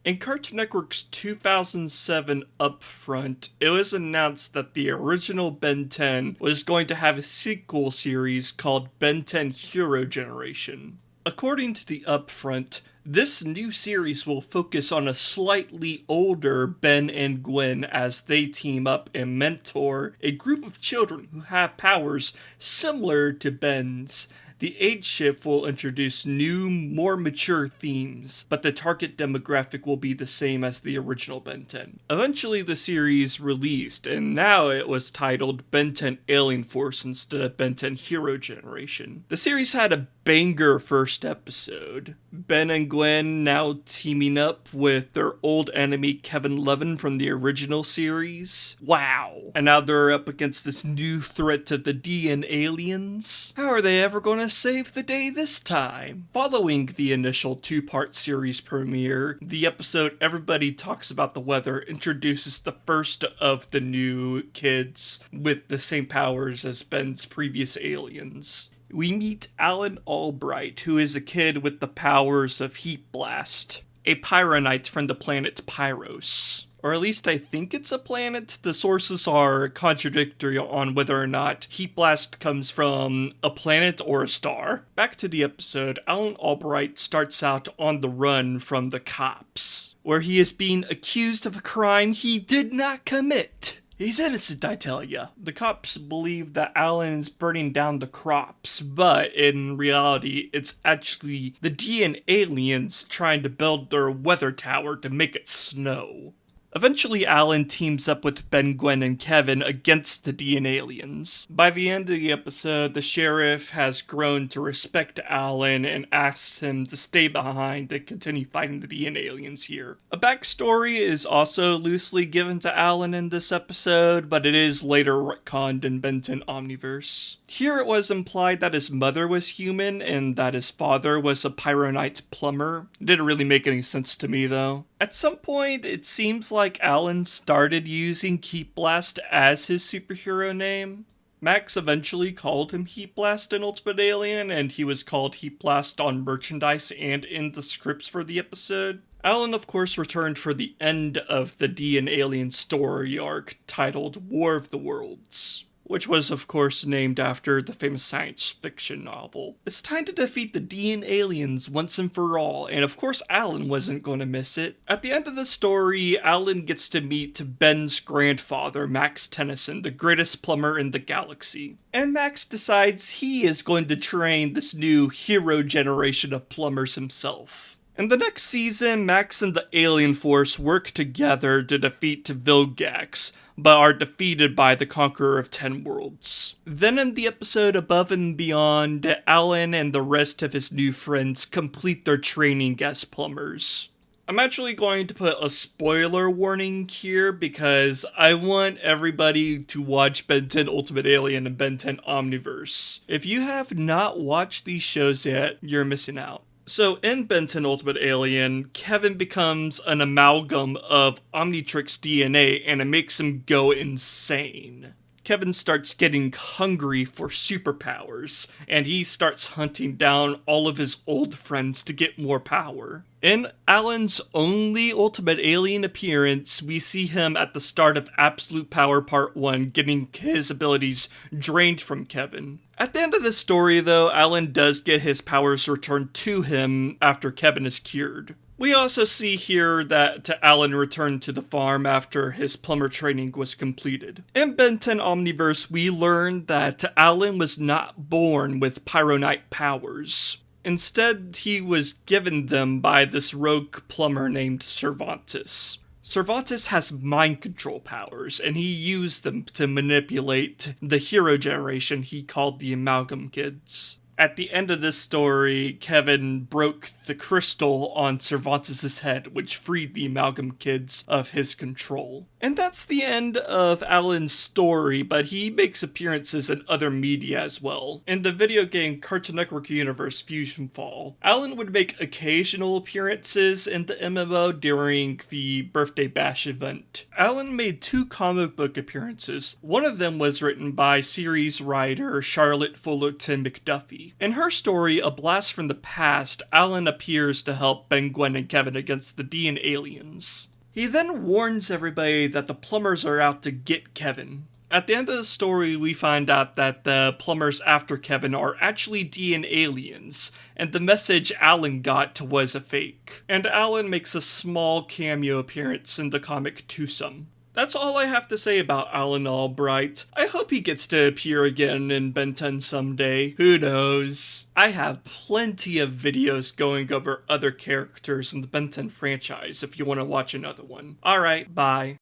In Cartoon Network's 2007 upfront, it was announced that the original Ben 10 was going to have a sequel series called Ben 10 Hero Generation. According to the upfront, this new series will focus on a slightly older Ben and Gwen as they team up and mentor a group of children who have powers similar to Ben's. The age shift will introduce new, more mature themes, but the target demographic will be the same as the original Ben 10. Eventually, the series released, and now it was titled Ben 10 Alien Force instead of Ben 10 Hero Generation. The series had a banger first episode. Ben and Gwen now teaming up with their old enemy Kevin Levin from the original series. Wow. And now they're up against this new threat of the DN aliens. How are they ever going to save the day this time? Following the initial two-part series premiere, the episode Everybody Talks About the Weather introduces the first of the new kids with the same powers as Ben's previous aliens. We meet Alan Albright, who is a kid with the powers of Heatblast, a Pyronites from the planet Pyros. Or at least I think it's a planet. The sources are contradictory on whether or not Heatblast comes from a planet or a star. Back to the episode, Alan Albright starts out on the run from the cops, where he is being accused of a crime he did not commit. He's innocent, I tell ya. The cops believe that Alan's burning down the crops, but in reality, it's actually the DN aliens trying to build their weather tower to make it snow. Eventually, Alan teams up with Ben, Gwen, and Kevin against the DN aliens. By the end of the episode, the sheriff has grown to respect Alan and asks him to stay behind to continue fighting the DN aliens here. A backstory is also loosely given to Alan in this episode, but it is later retconned in Ben 10 Omniverse. Here it was implied that his mother was human and that his father was a Pyronite plumber. It didn't really make any sense to me though. At some point, it seems like Alan started using Heatblast as his superhero name. Max eventually called him Heatblast in Ultimate Alien, and he was called Heatblast on merchandise and in the scripts for the episode. Alan, of course, returned for the end of the DN Alien story arc titled War of the Worlds, which was, of course, named after the famous science fiction novel. It's time to defeat the DN aliens once and for all, and of course Alan wasn't going to miss it. At the end of the story, Alan gets to meet Ben's grandfather, Max Tennyson, the greatest plumber in the galaxy. And Max decides he is going to train this new hero generation of plumbers himself. In the next season, Max and the Alien Force work together to defeat Vilgax, but are defeated by the Conqueror of 10 Worlds. Then in the episode Above and Beyond, Alan and the rest of his new friends complete their training as plumbers. I'm actually going to put a spoiler warning here because I want everybody to watch Ben 10 Ultimate Alien and Ben 10 Omniverse. If you have not watched these shows yet, you're missing out. So in Ben 10 Ultimate Alien, Kevin becomes an amalgam of Omnitrix DNA and it makes him go insane. Kevin starts getting hungry for superpowers, and he starts hunting down all of his old friends to get more power. In Alan's only Ultimate Alien appearance, we see him at the start of Absolute Power Part 1 getting his abilities drained from Kevin. At the end of the story, though, Alan does get his powers returned to him after Kevin is cured. We also see here that Alan returned to the farm after his plumber training was completed. In Ben 10 Omniverse, we learned that Alan was not born with Pyronite powers. Instead, he was given them by this rogue plumber named Servantis. Servantis has mind control powers, and he used them to manipulate the hero generation he called the Amalgam Kids. At the end of this story, Kevin broke the crystal on Cervantes' head, which freed the Amalgam Kids of his control. And that's the end of Alan's story, but he makes appearances in other media as well. In the video game Cartoon Network Universe FusionFall, Alan would make occasional appearances in the MMO during the Birthday Bash event. Alan made 2 comic book appearances. One of them was written by series writer Charlotte Fullerton McDuffie. story. In her story, A Blast from the Past, Alan appears to help Ben, Gwen, and Kevin against the D and aliens. He then warns everybody that the plumbers are out to get Kevin. At the end of the story, we find out that the plumbers after Kevin are actually D and aliens, and the message Alan got was a fake. And Alan makes a small cameo appearance in the comic Twosome. That's all I have to say about Alan Albright. I hope he gets to appear again in Ben 10 someday. Who knows? I have plenty of videos going over other characters in the Ben 10 franchise if you want to watch another one. Alright, bye.